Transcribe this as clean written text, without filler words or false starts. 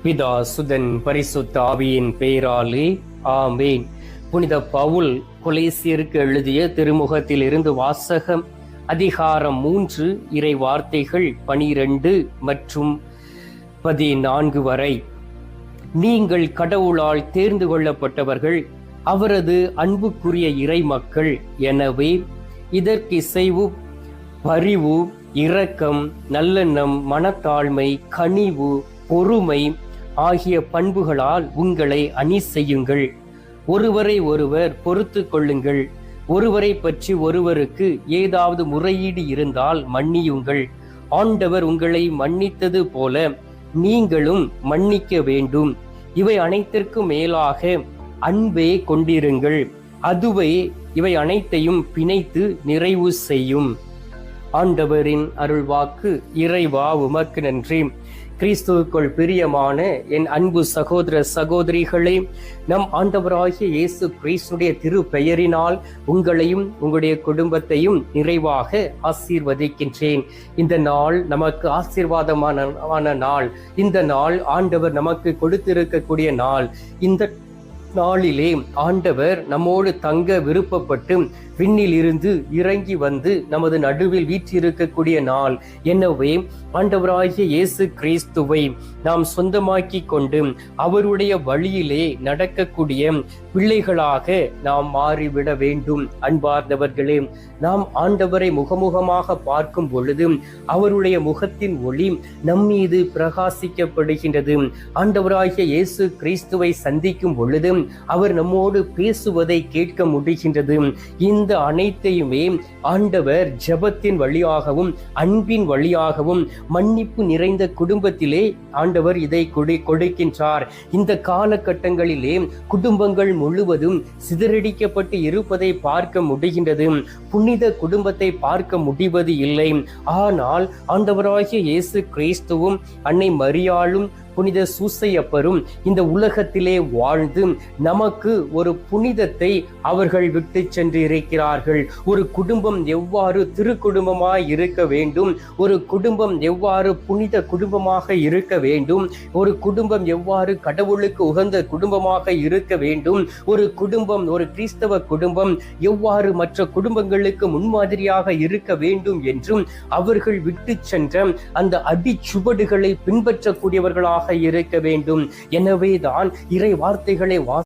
பிதா சுதன் பரிசுத்த ஆவியின் பெயராலே ஆமேன். புனித பவுல் கொலேசியருக்கு எழுதிய திருமுகத்தில் இருந்து வாசகம். அதிகாரம் 3 இறை வார்த்தைகள் 12 மற்றும் 14 வரை. நீங்கள் கடவுளால் தேர்ந்து கொள்ளப்பட்டவர்கள், அவரது அன்புக்குரிய இறை மக்கள். எனவே இதற்கிசைவு, பரிவு, இரக்கம், நல்லெண்ணம், மனத்தாழ்மை, கனிவு, பொறுமை ஆகிய பண்புகளால் உங்களை அணி செய்யுங்கள். ஒருவரை ஒருவர் பொறுத்து கொள்ளுங்கள். ஒருவரை பற்றி ஒருவருக்கு ஏதாவது முறையீடு இருந்தால் மன்னியுங்கள். ஆண்டவர் உங்களை மன்னித்தது போல நீங்களும் மன்னிக்க வேண்டும். இவை அனைத்திற்கும் மேலாக அன்பே கொண்டிருங்கள். அதுவே இவை அனைத்தையும் பிணைத்து நிறைவு செய்யும். ஆண்டவரின் அருள்வாக்கு. இறைவா, உமக்கு நன்றி. கிறிஸ்துவுக்குள் பிரியமான என் அன்பு சகோதர சகோதரிகளே, நம் ஆண்டவராகிய இயேசு கிறிஸ்துடைய திரு பெயரினால் உங்களையும் உங்களுடைய குடும்பத்தையும் நிறைவாக ஆசீர்வதிக்கின்றேன். இந்த நாள் நமக்கு ஆசீர்வாதமான நாள். இந்த நாள் ஆண்டவர் நமக்கு கொடுத்திருக்கக்கூடிய நாள். இந்த நாளிலே ஆண்டவர் நம்மோடு தங்க விருப்பப்பட்டு விண்ணில் இருந்து இறங்கி வந்து நமது நடுவில் வீற்றிருக்கக்கூடிய நாள். எனவே ஆண்டவராகிய இயேசு கிறிஸ்துவை நாம் சொந்தமாக்கி கொண்டு அவருடைய வழியிலே நடக்கக்கூடிய பிள்ளைகளாக நாம் மாறிவிட வேண்டும். அன்பார்ந்தவர்களே, நாம் ஆண்டவரை முகமுகமாக பார்க்கும் பொழுது அவருடைய முகத்தின் ஒளி நம்மீது பிரகாசிக்கப்படுகின்றது. ஆண்டவராகிய இயேசு கிறிஸ்துவை சந்திக்கும் பொழுது அவர் நம்மோடு பேசுவதை கேட்க முடிகின்றது. இந்த அனைத்தையுமே ஆண்டவர் ஜெபத்தின் வழியாகவும் அன்பின் வழியாகவும் மன்னிப்பு நிறைந்த குடும்பத்திலே ஆண்டவர் இதை கொடுக்கின்றார். இந்த காலகட்டங்களிலே குடும்பங்கள் முழுவதும் சிதறடிக்கப்பட்டு இருப்பதை பார்க்க முடிகின்றது. புனித குடும்பத்தை பார்க்க முடிவது இல்லை. ஆனால் ஆண்டவராகிய இயேசு கிறிஸ்துவும் அன்னை மரியாளும் புனித சூசையப்பரும் இந்த உலகத்திலே வாழ்ந்து நமக்கு ஒரு புனிதத்தை அவர்கள் விட்டு சென்று இருக்கிறார்கள். ஒரு குடும்பம் எவ்வாறு திருக்குடும்பமாய் இருக்க வேண்டும், ஒரு குடும்பம் எவ்வாறு புனித குடும்பமாக இருக்க வேண்டும், ஒரு குடும்பம் எவ்வாறு கடவுளுக்கு உகந்த குடும்பமாக இருக்க வேண்டும், ஒரு குடும்பம், ஒரு கிறிஸ்தவ குடும்பம் எவ்வாறு மற்ற குடும்பங்களுக்கு முன்மாதிரியாக இருக்க வேண்டும் என்றும் அவர்கள் விட்டு சென்ற அந்த அடிச்சுவடுகளை பின்பற்றக்கூடியவர்களாக இருக்க வேண்டும். எனவேதான் இறை வார்த்தைகளை